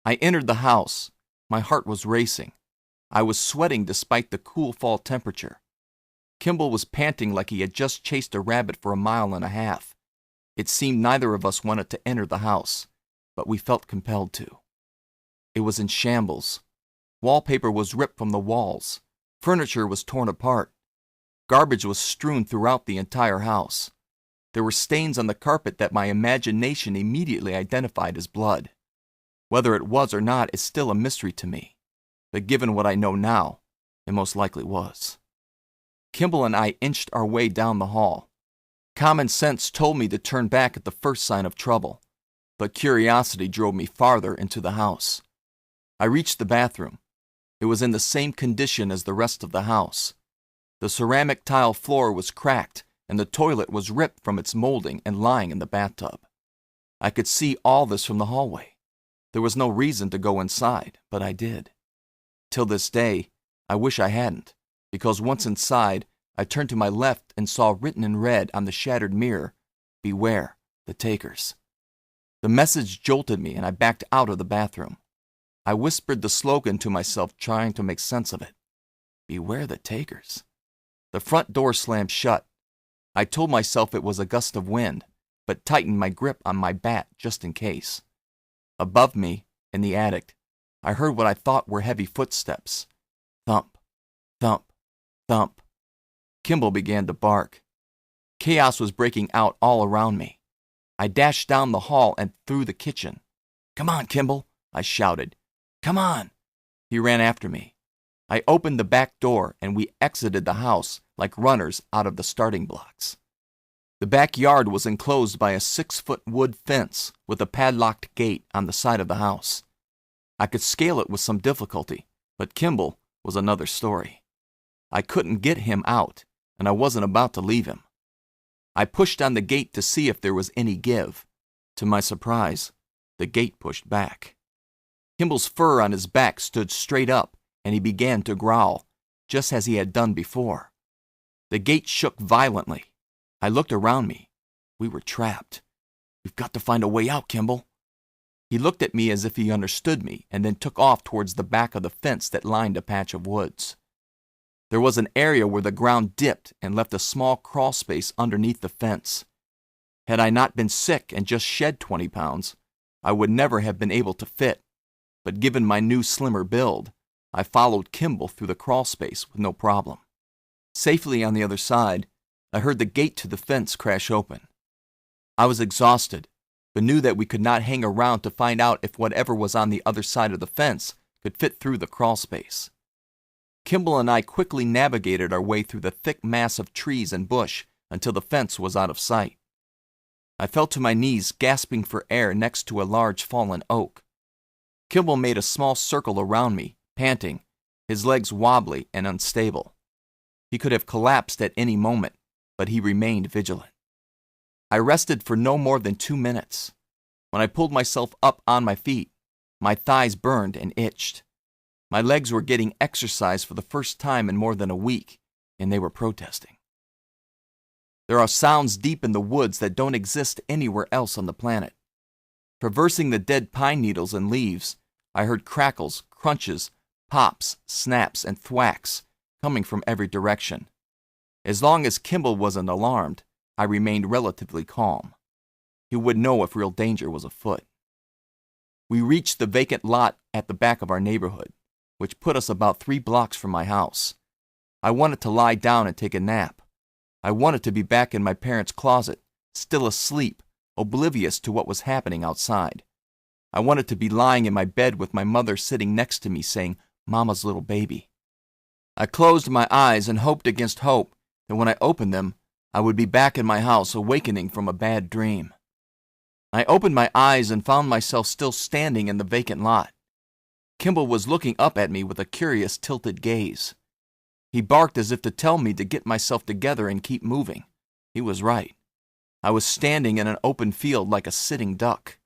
I entered the house. My heart was racing. I was sweating despite the cool fall temperature. Kimball was panting like he had just chased a rabbit for 1.5 miles. It seemed neither of us wanted to enter the house, but we felt compelled to. It was in shambles. Wallpaper was ripped from the walls. Furniture was torn apart. Garbage was strewn throughout the entire house. There were stains on the carpet that my imagination immediately identified as blood. Whether it was or not is still a mystery to me, but given what I know now, it most likely was. Kimball and I inched our way down the hall. Common sense told me to turn back at the first sign of trouble, but curiosity drove me farther into the house. I reached the bathroom. It was in the same condition as the rest of the house. The ceramic tile floor was cracked, and the toilet was ripped from its molding and lying in the bathtub. I could see all this from the hallway. There was no reason to go inside, but I did. Till this day, I wish I hadn't, because once inside, I turned to my left and saw written in red on the shattered mirror, "Beware the takers." The message jolted me and I backed out of the bathroom. I whispered the slogan to myself, trying to make sense of it. Beware the takers. The front door slammed shut. I told myself it was a gust of wind, but tightened my grip on my bat just in case. Above me, in the attic, I heard what I thought were heavy footsteps. Thump, thump, thump. Kimball began to bark. Chaos was breaking out all around me. I dashed down the hall and through the kitchen. "Come on, Kimball," I shouted. "Come on." He ran after me. I opened the back door and we exited the house like runners out of the starting blocks. The backyard was enclosed by a 6-foot wood fence with a padlocked gate on the side of the house. I could scale it with some difficulty, but Kimball was another story. I couldn't get him out, and I wasn't about to leave him. I pushed on the gate to see if there was any give. To my surprise, the gate pushed back. Kimball's fur on his back stood straight up, and he began to growl, just as he had done before. The gate shook violently. I looked around me. We were trapped. "We've got to find a way out, Kimball." He looked at me as if he understood me, and then took off towards the back of the fence that lined a patch of woods. There was an area where the ground dipped and left a small crawl space underneath the fence. Had I not been sick and just shed 20 pounds, I would never have been able to fit, but given my new slimmer build, I followed Kimball through the crawl space with no problem. Safely on the other side, I heard the gate to the fence crash open. I was exhausted, but knew that we could not hang around to find out if whatever was on the other side of the fence could fit through the crawl space. Kimball and I quickly navigated our way through the thick mass of trees and bush until the fence was out of sight. I fell to my knees, gasping for air next to a large fallen oak. Kimball made a small circle around me, panting, his legs wobbly and unstable. He could have collapsed at any moment, but he remained vigilant. I rested for no more than 2 minutes. When I pulled myself up on my feet, my thighs burned and itched. My legs were getting exercise for the first time in more than a week, and they were protesting. There are sounds deep in the woods that don't exist anywhere else on the planet. Traversing the dead pine needles and leaves, I heard crackles, crunches, pops, snaps, and thwacks coming from every direction. As long as Kimball wasn't alarmed, I remained relatively calm. He would know if real danger was afoot. We reached the vacant lot at the back of our neighborhood, which put us about 3 blocks from my house. I wanted to lie down and take a nap. I wanted to be back in my parents' closet, still asleep, oblivious to what was happening outside. I wanted to be lying in my bed with my mother sitting next to me saying, "Mama's little baby." I closed my eyes and hoped against hope that when I opened them, I would be back in my house awakening from a bad dream. I opened my eyes and found myself still standing in the vacant lot. Kimball was looking up at me with a curious tilted gaze. He barked as if to tell me to get myself together and keep moving. He was right. I was standing in an open field like a sitting duck.